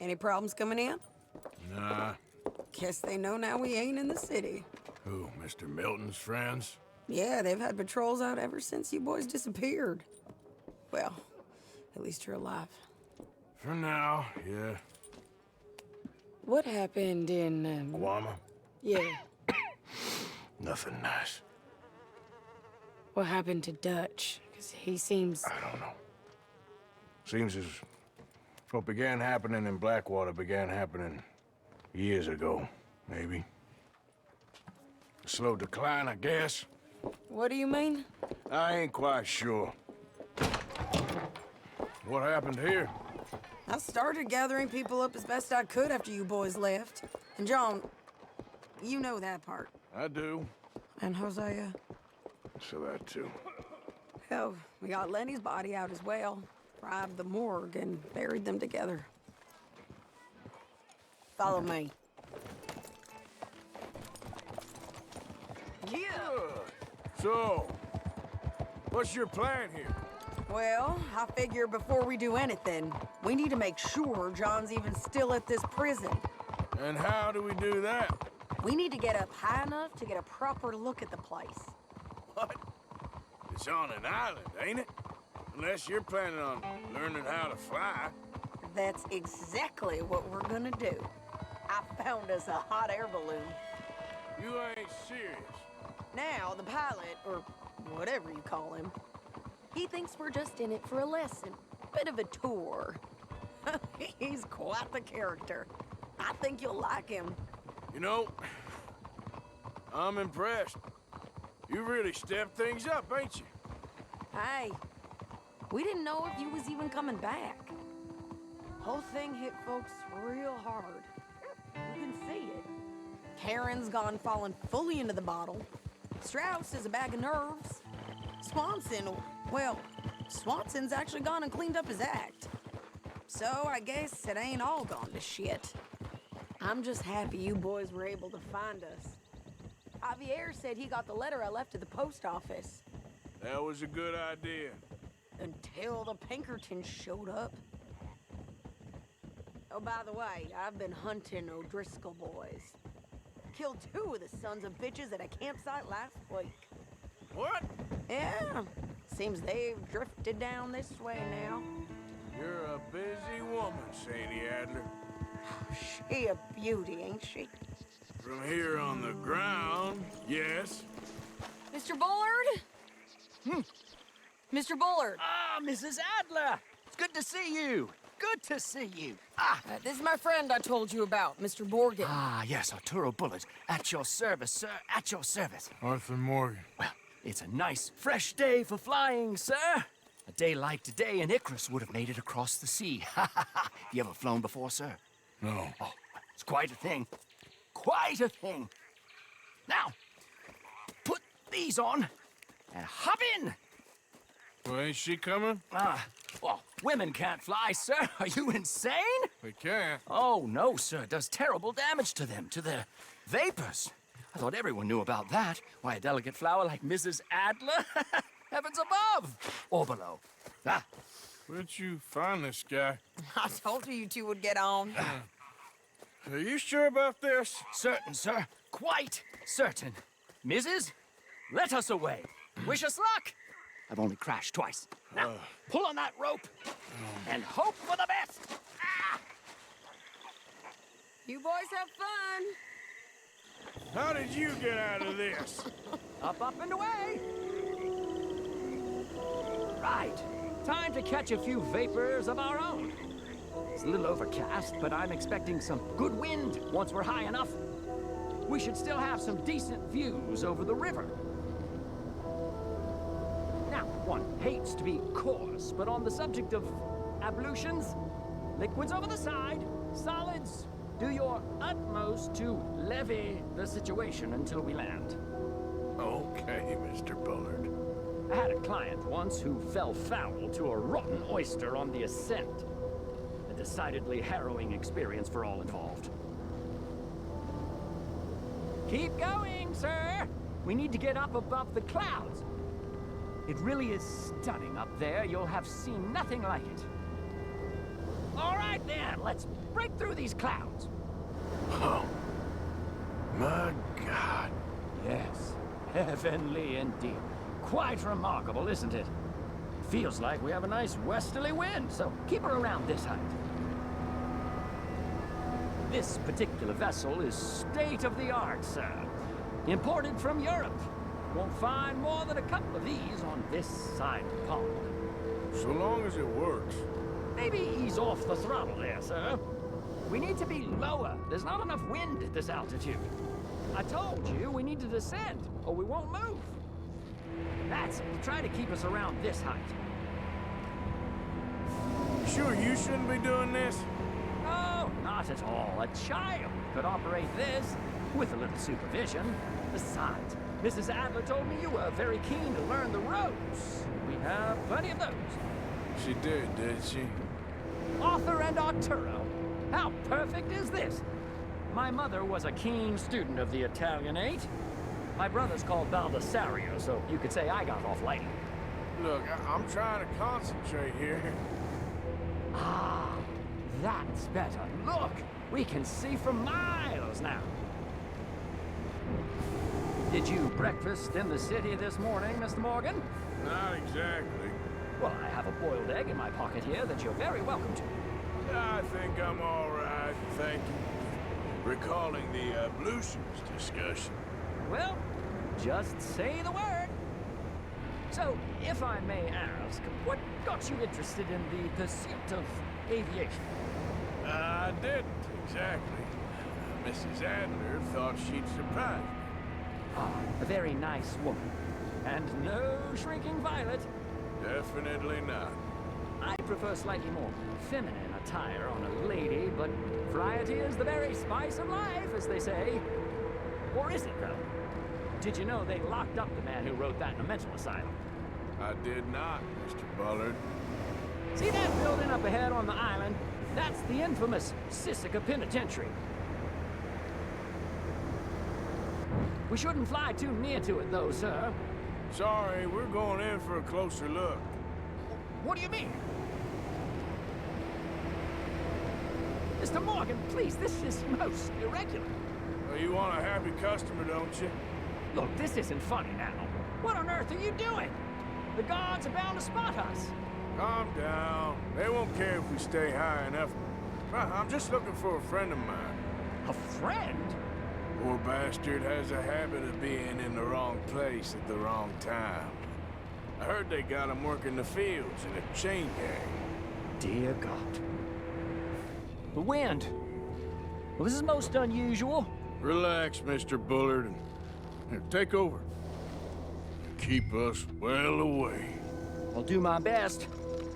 Any problems coming in? Nah. Guess they know now we ain't in the city. Who, Mr. Milton's friends? Yeah, they've had patrols out ever since you boys disappeared. Well, at least you're alive. For now, yeah. What happened in, Guama? Yeah. Nothing nice. What happened to Dutch? Because he seems... I don't know. Seems as what began happening in Blackwater began happening years ago, maybe. A slow decline, I guess. What do you mean? I ain't quite sure. What happened here? I started gathering people up as best I could after you boys left. And John, you know that part. I do. And Hosea? So that too. Hell, we got Lenny's body out as well. Robbed the morgue and buried them together. Follow me. Yeah. So, what's your plan here? Well, I figure before we do anything, we need to make sure John's even still at this prison. And how do we do that? We need to get up high enough to get a proper look at the place. What? It's on an island, ain't it? Unless you're planning on learning how to fly. That's exactly what we're gonna do. I found us a hot air balloon. You ain't serious. Now, the pilot, or whatever you call him, he thinks we're just in it for a lesson. Bit of a tour. He's quite the character. I think you'll like him. You know, I'm impressed. You really stepped things up, ain't you? Hey, we didn't know if you was even coming back. Whole thing hit folks real hard. You can see it. Karen's gone falling fully into the bottle. Strauss is a bag of nerves. Swanson's actually gone and cleaned up his act. So I guess it ain't all gone to shit. I'm just happy you boys were able to find us. Javier said he got the letter I left at the post office. That was a good idea. Until the Pinkertons showed up. Oh, by the way, I've been hunting O'Driscoll boys. Killed 2 of the sons of bitches at a campsite last week. What? Yeah, seems they've drifted down this way now. You're a busy woman, Sadie Adler. She a beauty, ain't she? From here on the ground, yes. Mr. Bullard? Mr. Bullard. Ah, Mrs. Adler! It's good to see you. Good to see you. This is my friend I told you about, Mr. Morgan. Ah, yes, Arturo Bullard. At your service, sir. At your service. Arthur Morgan. Well, it's a nice, fresh day for flying, sir. A day like today, and Icarus would have made it across the sea. Ha ha ha. You ever flown before, sir? No. Oh, it's quite a thing. Quite a thing. Now, put these on and hop in. Well, ain't she coming? Well, women can't fly, sir. Are you insane? We can't. Oh, no, sir. It does terrible damage to them, to their vapors. I thought everyone knew about that. Why, a delicate flower like Mrs. Adler? Heavens above! Or below. Ah. Where'd you find this guy? I told you two would get on. Are you sure about this? Certain, sir. Quite certain. Mrs., let us away. Wish us luck. I've only crashed twice. Now, pull on that rope and hope for the best. Ah! You boys have fun. How did you get out of this? Up, and away. Right. Time to catch a few vapors of our own. It's a little overcast, but I'm expecting some good wind once we're high enough. We should still have some decent views over the river. Now, one hates to be coarse, but on the subject of ablutions, liquids over the side, solids, do your utmost to levy the situation until we land. Okay, Mr. Bullard. I had a client once who fell foul to a rotten oyster on the ascent. A decidedly harrowing experience for all involved. Keep going, sir! We need to get up above the clouds. It really is stunning up there. You'll have seen nothing like it. All right, then. Let's break through these clouds. Oh, my God. Yes, heavenly indeed. Quite remarkable, isn't it? Feels like we have a nice westerly wind, so keep her around this height. This particular vessel is state-of-the-art, sir. Imported from Europe. Won't find more than a couple of these on this side of the pond. So long as it works. Maybe ease off the throttle there, sir. We need to be lower. There's not enough wind at this altitude. I told you we need to descend, or we won't move. That's it. Try to keep us around this height. Sure you shouldn't be doing this? No, not at all. A child could operate this with a little supervision. Besides, Mrs. Adler told me you were very keen to learn the ropes. We have plenty of those. She did she? Arthur and Arturo. How perfect is this? My mother was a keen student of the Italianate. My brother's called Baldessario, so you could say I got off lightly. Look, I'm trying to concentrate here. Ah, that's better. Look, we can see for miles now. Did you breakfast in the city this morning, Mr. Morgan? Not exactly. Well, I have a boiled egg in my pocket here that you're very welcome to. I think I'm all right, thank you. Recalling the ablutions discussion. Well, just say the word. So, if I may ask, what got you interested in the pursuit of aviation? I didn't, exactly. Mrs. Adler thought she'd surprise me. Ah, a very nice woman. And no shrinking violet. Definitely not. I prefer slightly more feminine attire on a lady, but variety is the very spice of life, as they say. Or is it, though? Did you know they locked up the man who wrote that in a mental asylum? I did not, Mr. Bullard. See that building up ahead on the island? That's the infamous Sisika Penitentiary. We shouldn't fly too near to it, though, sir. Sorry, we're going in for a closer look. What do you mean? Mr. Morgan, please, this is most irregular. Well, you want a happy customer, don't you? Look, this isn't funny now. What on earth are you doing? The guards are bound to spot us. Calm down. They won't care if we stay high enough. I'm just looking for a friend of mine. A friend? Poor bastard has a habit of being in the wrong place at the wrong time. I heard they got him working the fields in a chain gang. Dear God. The wind. Well, this is most unusual. Relax, Mr. Bullard, and here, take over. Keep us well away. I'll do my best.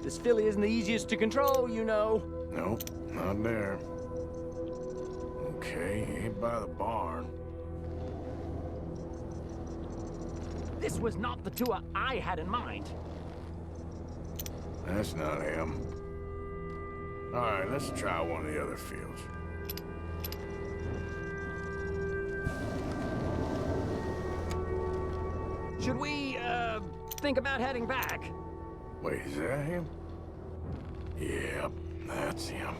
This filly isn't the easiest to control, you know. Nope, not there. Okay, ain't by the barn. This was not the tour I had in mind. That's not him. All right, let's try one of the other fields. Should we, think about heading back? Wait, is that him? Yep, that's him.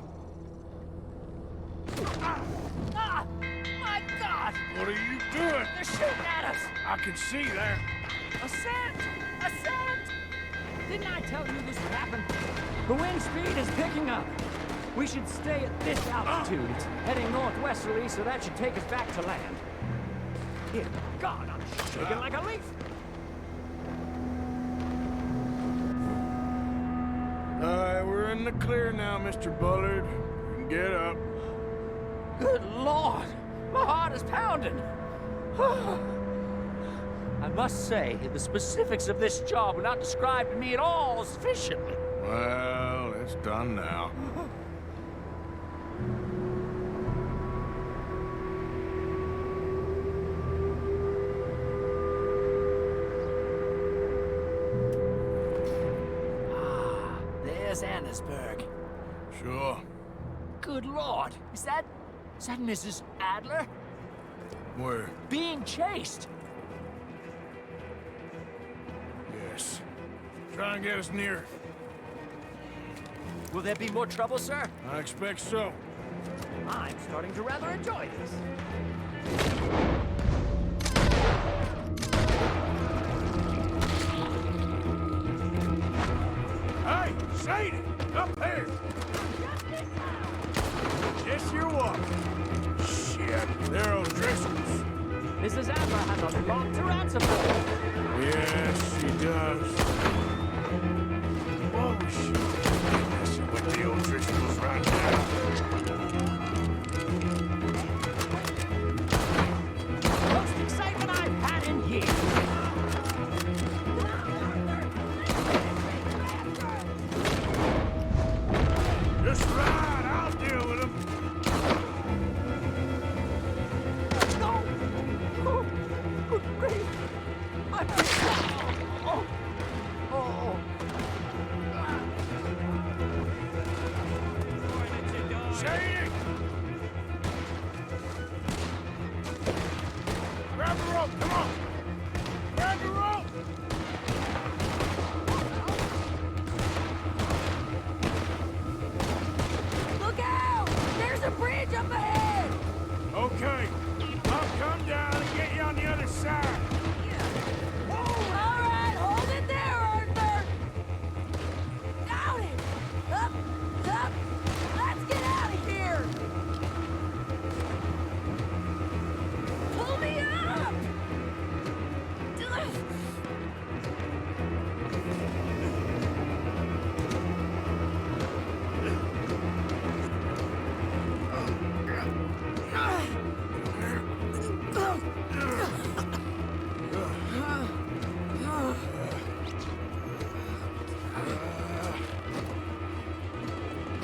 Ah! My God! What are you doing? They're shooting at us! I can see that. Ascent! Ascent! Didn't I tell you this would happen? The wind speed is picking up. We should stay at this altitude. It's heading northwesterly, so that should take us back to land. Dear God, I'm shaking like a leaf. All right, we're in the clear now, Mr. Bullard. You can get up. Good Lord! My heart is pounding! I must say, the specifics of this job were not described to me at all sufficiently. Well, it's done now. Ah, there's Annesburg. Sure. Good Lord, is that Mrs. Adler? Where? Being chased! Yes. Try and get us near. Will there be more trouble, sir? I expect so. I'm starting to rather enjoy this. Hey, Sadie! Up here! Yes, you're welcome. Shit, they're O'Driscoll's. Mrs. Adler has a lot to answer for. Yes, she does. Oh, shit. Messing with the O'Driscolls right now. Most excitement I've had in years. Just right, I'll deal with them. No! Oh, good grief! I'm... Oh! Oh! Sadie! Grab the rope, come on! Grab the rope! Look out! There's a bridge up ahead! Okay, I'll come down and get you on the other side. All right, hold it there, Arthur! Down it! Up! Up! Let's get out of here! Pull me up!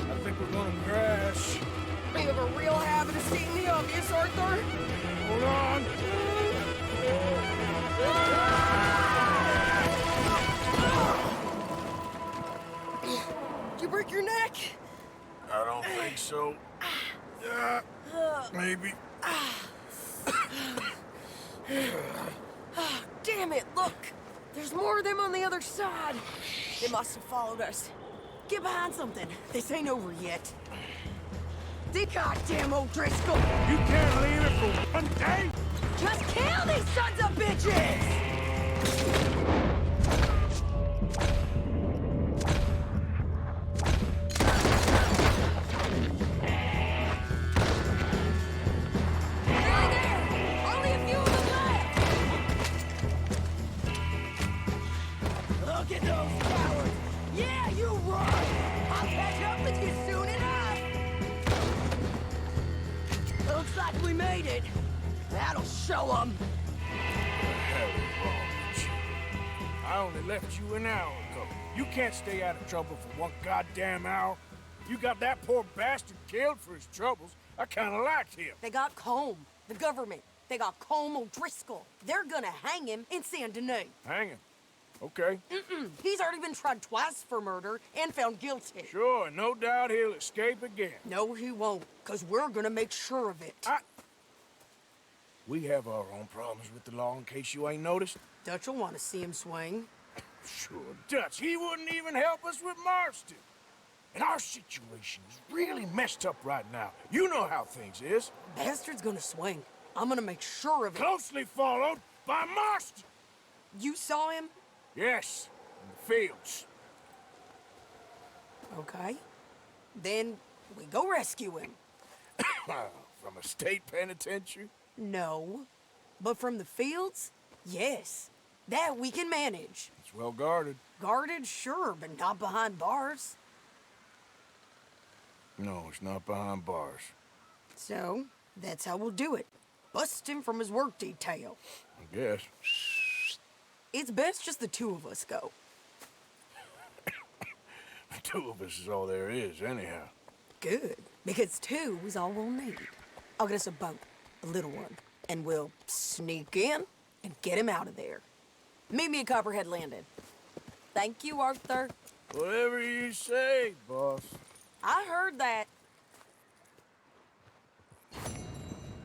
I think we're gonna crash. You have a real habit of seeing the obvious, Arthur. Hold on. Did you break your neck? I don't think so. Maybe. Damn it, look! There's more of them on the other side. They must have followed us. Get behind something. This ain't over yet. The goddamn O'Driscoll! You can't leave it for one day? Just kill these sons of bitches! Nearly there! Only a few of them left! Look at those cowards! Yeah, you run! I'll catch up with you soon enough! Looks like we made it. That'll show them. Hell is wrong with you? I only left you an hour ago. You can't stay out of trouble for one goddamn hour. You got that poor bastard killed for his troubles. I kinda liked him. They got Combe, the government. They got Combe O'Driscoll. They're gonna hang him in Saint Denis. Hang him. Okay. He's already been tried twice for murder and found guilty. Sure, and no doubt he'll escape again. No, he won't, because we're gonna make sure of it. We have our own problems with the law in case you ain't noticed. Dutch will want to see him swing. Sure, Dutch, he wouldn't even help us with Marston. And our situation is really messed up right now. You know how things is. Bastard's gonna swing. I'm gonna make sure of it. Closely followed by Marston. You saw him? Yes, in the fields. Okay. Then we go rescue him. From a state penitentiary? No. But from the fields? Yes. That we can manage. It's well guarded. Guarded, sure, but not behind bars. No, it's not behind bars. So, that's how we'll do it. Bust him from his work detail. I guess. It's best just the two of us go. The two of us is all there is, anyhow. Good, because two is all we'll need. I'll get us a boat, a little one, and we'll sneak in and get him out of there. Meet me at Copperhead Landing. Thank you, Arthur. Whatever you say, boss. I heard that.